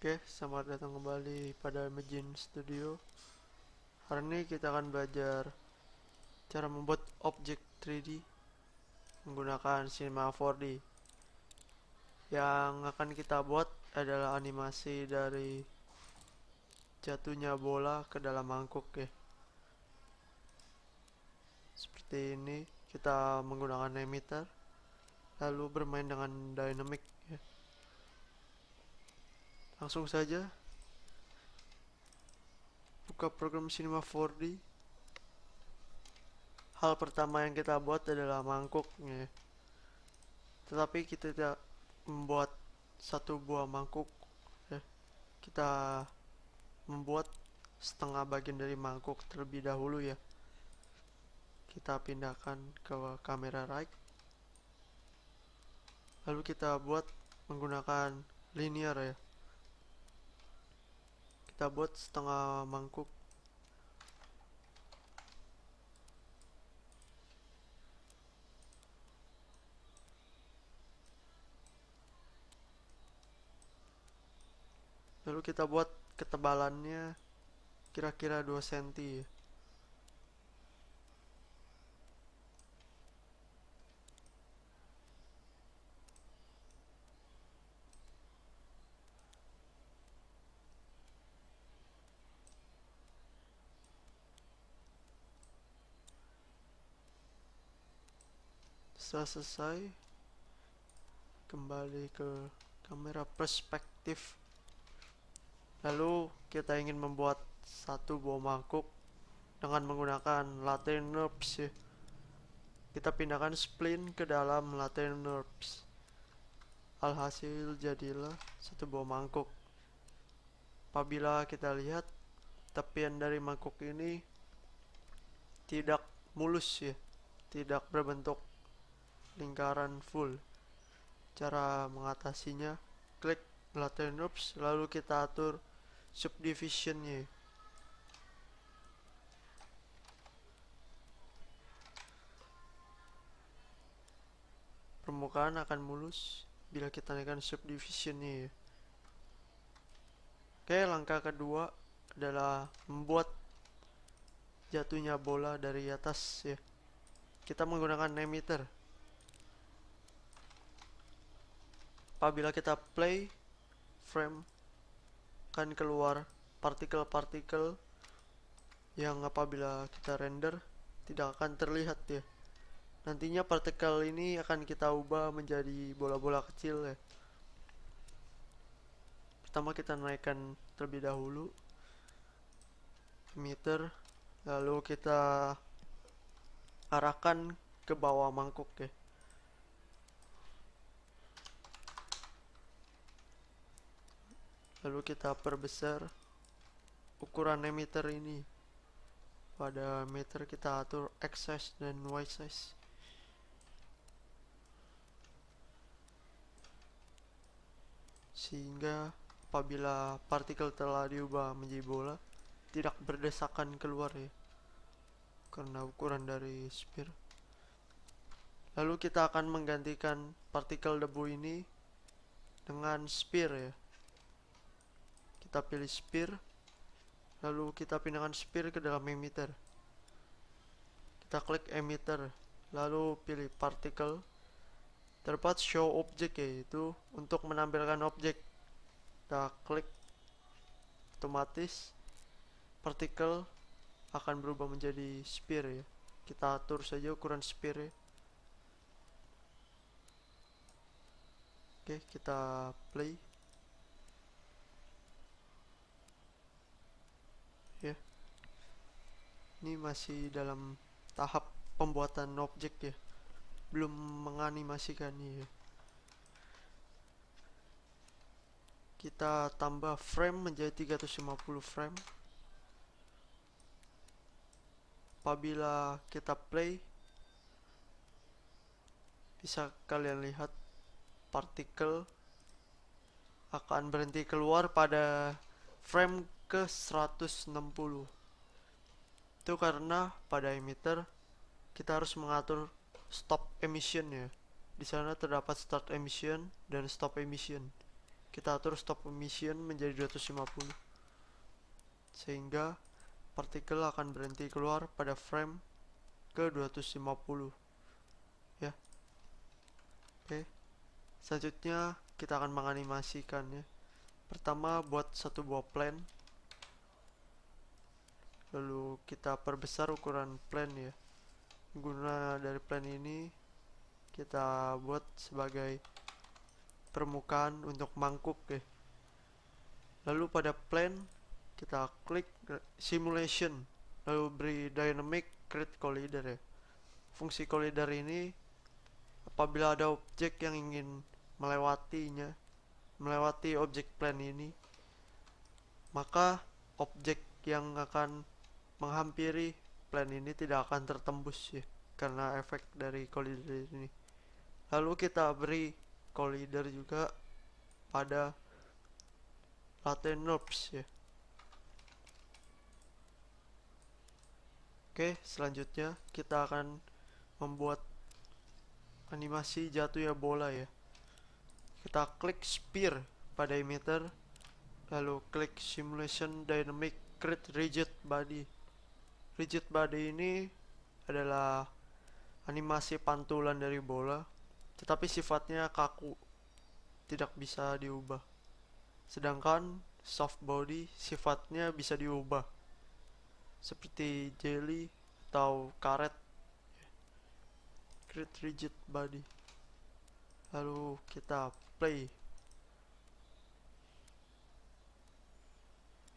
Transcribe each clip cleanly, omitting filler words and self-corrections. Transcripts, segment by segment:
Oke, selamat datang kembali pada Imagine Studio. Hari ini kita akan belajar cara membuat objek 3D menggunakan Cinema 4D. Yang akan kita buat adalah animasi dari jatuhnya bola ke dalam mangkuk ya. Seperti ini, kita menggunakan emitter lalu bermain dengan dynamic ya. Langsung saja buka program Cinema 4D. Hal pertama yang kita buat adalah mangkuknya. Tetapi kita tidak membuat satu buah mangkuk ya. Kita membuat setengah bagian dari mangkuk terlebih dahulu ya. Kita pindahkan ke kamera right, lalu kita buat menggunakan linear ya. Kita buat setengah mangkuk. Lalu kita buat ketebalannya kira-kira 2 cm ya. Setelah selesai, kembali ke kamera perspektif. Lalu kita ingin membuat satu buah mangkuk dengan menggunakan latte NURBS ya. Kita pindahkan spline ke dalam latte NURBS. Alhasil jadilah satu buah mangkuk. Apabila kita lihat, tepian dari mangkuk ini tidak mulus ya, tidak berbentuk lingkaran full. Cara mengatasinya, klik latte NURBS lalu kita atur subdivisionnya. Permukaan akan mulus bila kita naikkan subdivisionnya ya. Oke, langkah kedua adalah membuat jatuhnya bola dari atas ya. Kita menggunakan emitter. Apabila kita play frame, akan keluar partikel-partikel yang apabila kita render tidak akan terlihat ya. Nantinya partikel ini akan kita ubah menjadi bola-bola kecil ya. Pertama kita naikkan terlebih dahulu emitter, lalu kita arahkan ke bawah mangkuk ya. Lalu kita perbesar ukuran emitter ini. Pada emitter kita atur X size dan Y size. Sehingga apabila partikel telah diubah menjadi bola, tidak berdesakan keluar ya, karena ukuran dari sphere. Lalu kita akan menggantikan partikel debu ini dengan sphere ya. Kita pilih sphere, lalu kita pindahkan sphere ke dalam emitter. Kita klik emitter, lalu pilih particle. Terdapat show object yaitu untuk menampilkan objek. Kita klik, otomatis partikel akan berubah menjadi sphere ya. Kita atur saja ukuran sphere ya. Oke, kita play ya. Ini masih dalam tahap pembuatan objek ya, belum menganimasikannya ya. Kita tambah frame menjadi 350 frame. Apabila kita play, bisa kalian lihat partikel akan berhenti keluar pada frame ke 160. Itu karena pada emitter kita harus mengatur stop emission ya. Di sana terdapat start emission dan stop emission. kita atur stop emission menjadi 250, sehingga partikel akan berhenti keluar pada frame ke 250 ya. Oke, selanjutnya kita akan menganimasikannya. Pertama, buat satu buah plane, lalu kita perbesar ukuran plane ya. Guna dari plane ini kita buat sebagai permukaan untuk mangkuk ya. Lalu pada plane kita klik simulation, lalu beri dynamic create collider ya. Fungsi collider ini apabila ada objek yang ingin melewati objek plane ini, maka objek yang akan menghampiri plane ini tidak akan tertembus ya, karena efek dari collider ini. Lalu kita beri collider juga pada latent NURBS ya. Oke, selanjutnya kita akan membuat animasi jatuhnya bola ya. Kita klik sphere pada emitter, lalu klik simulation dynamic create rigid body. Rigid body ini adalah animasi pantulan dari bola, tetapi sifatnya kaku, tidak bisa diubah. Sedangkan soft body sifatnya bisa diubah, seperti jelly atau karet. Create rigid body. Lalu kita play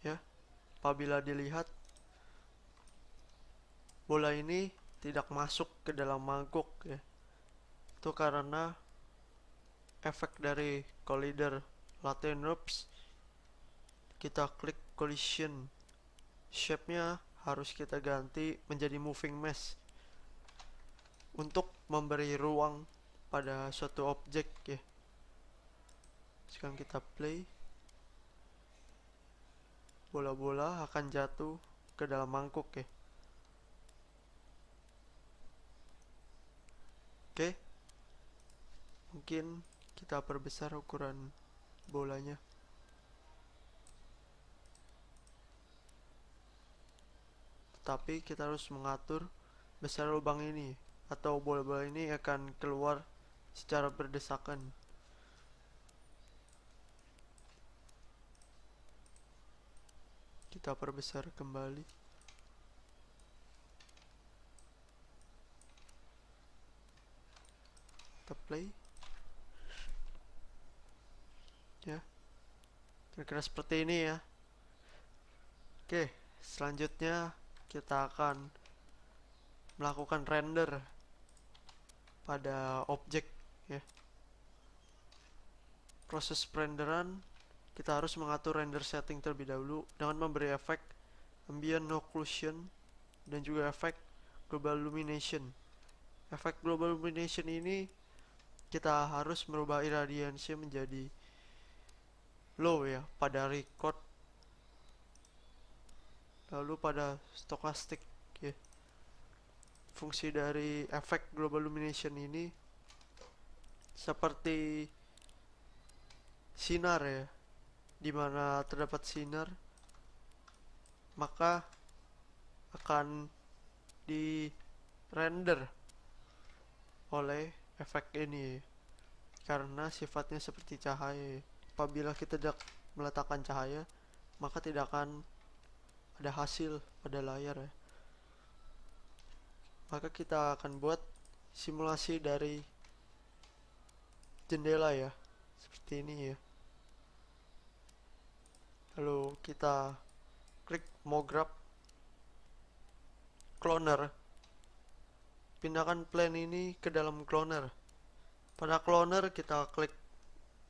ya. Apabila dilihat, bola ini tidak masuk ke dalam mangkuk ya. Itu karena efek dari collider latent NURBS. Kita klik collision, shape-nya harus kita ganti menjadi moving mesh untuk memberi ruang pada suatu objek ya. Sekarang kita play, bola-bola akan jatuh ke dalam mangkuk ya. Oke, mungkin kita perbesar ukuran bolanya. Tapi kita harus mengatur besar lubang ini, atau bola-bola ini akan keluar secara berdesakan. Kita perbesar kembali. Kita play ya, kira-kira seperti ini ya. Oke, selanjutnya kita akan melakukan render pada objek ya. Proses renderan, kita harus mengatur render setting terlebih dahulu dengan memberi efek ambient occlusion dan juga efek global illumination. Efek global illumination ini kita harus merubah irradiance menjadi low ya pada record, lalu pada stochastic ya. Fungsi dari efek global illumination ini seperti sinar ya, dimana terdapat sinar maka akan di render oleh efek ini karena sifatnya seperti cahaya. Apabila kita tidak meletakkan cahaya, maka tidak akan ada hasil pada layar ya. Maka kita akan buat simulasi dari jendela ya, seperti ini ya. Lalu kita klik MoGraph cloner, pindahkan plane ini ke dalam cloner. Pada cloner kita klik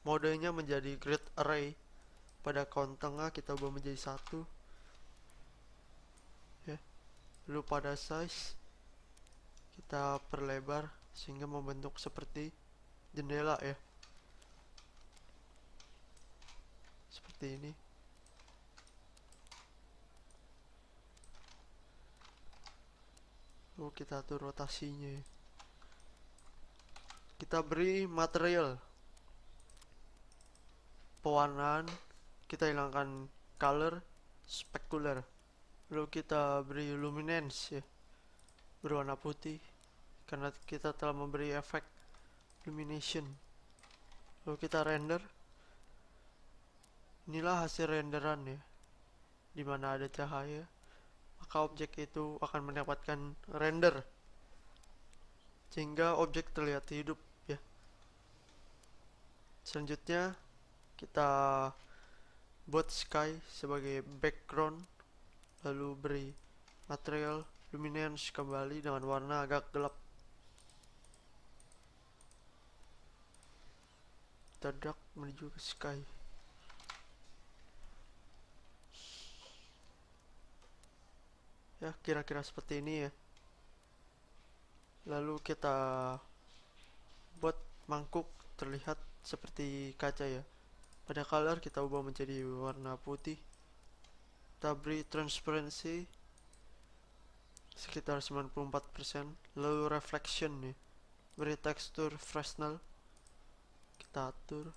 modenya menjadi grid array, pada count tengah kita ubah menjadi 1 ya. Lalu pada size kita perlebar sehingga membentuk seperti jendela ya, seperti ini. Lalu kita atur rotasinya ya. Kita beri material, pewarnaan, kita hilangkan color specular, lalu kita beri luminance ya, berwarna putih karena kita telah memberi efek illumination. Lalu kita render. Inilah hasil renderan ya, dimana ada cahaya maka objek itu akan mendapatkan render sehingga objek terlihat hidup ya. Selanjutnya kita buat sky sebagai background, lalu beri material luminance kembali dengan warna agak gelap. Kita drag menuju ke sky. Ya, kira-kira seperti ini ya. Lalu kita buat mangkuk terlihat seperti kaca ya. Pada color kita ubah menjadi warna putih. Kita beri transparency sekitar 94%. Lalu reflection ya, beri tekstur Fresnel. Kita atur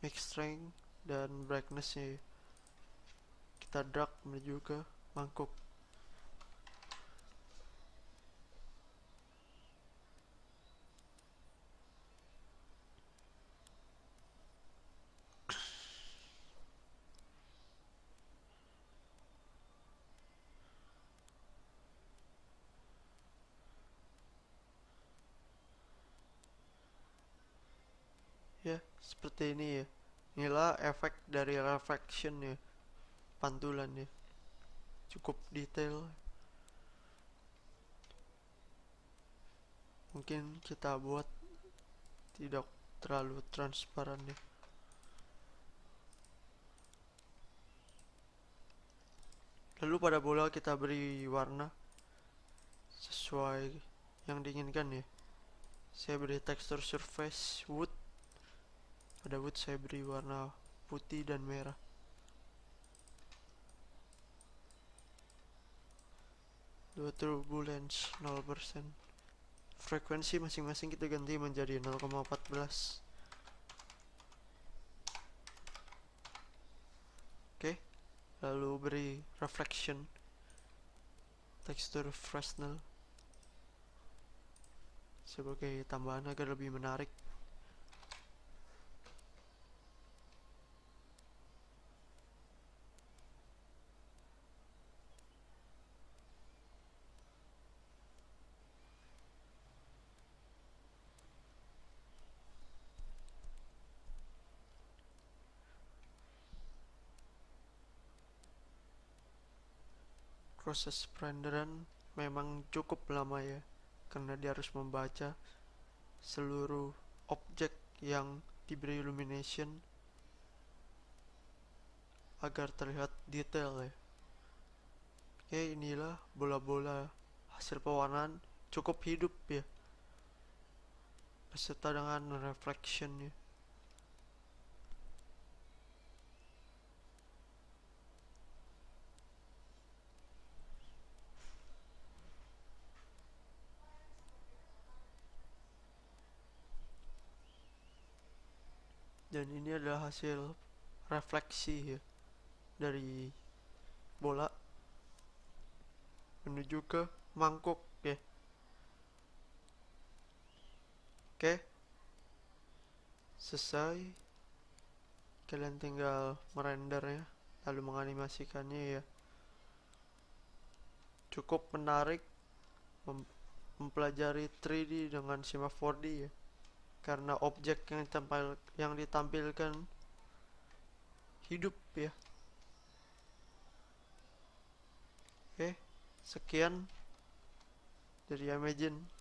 mix strength dan brightness nya ya. Kita drag menuju ke mangkuk. Ya, seperti ini ya. Inilah efek dari reflection ya, pantulan ya. Cukup detail. Mungkin kita buat tidak terlalu transparan ya. Lalu pada bola kita beri warna sesuai yang diinginkan ya. Saya beri tekstur surface wood. Pada wood saya beri warna putih dan merah. Dua turbulence 0%. Frekuensi masing-masing kita ganti menjadi 0,14. Oke. Lalu beri reflection tekstur Fresnel sebagai tambahan agar lebih menarik. Proses renderan memang cukup lama ya, karena dia harus membaca seluruh objek yang diberi illumination agar terlihat detail ya. Oke, inilah bola-bola hasil pewarnaan, cukup hidup ya, beserta dengan reflection ya. Dan ini adalah hasil refleksi ya, dari bola menuju ke mangkuk ya. Oke, selesai. Kalian tinggal merender ya, lalu menganimasikannya ya. Cukup menarik mempelajari 3D dengan Cinema 4D ya, karena objek yang ditampilkan hidup ya. Oke, sekian dari Imagine.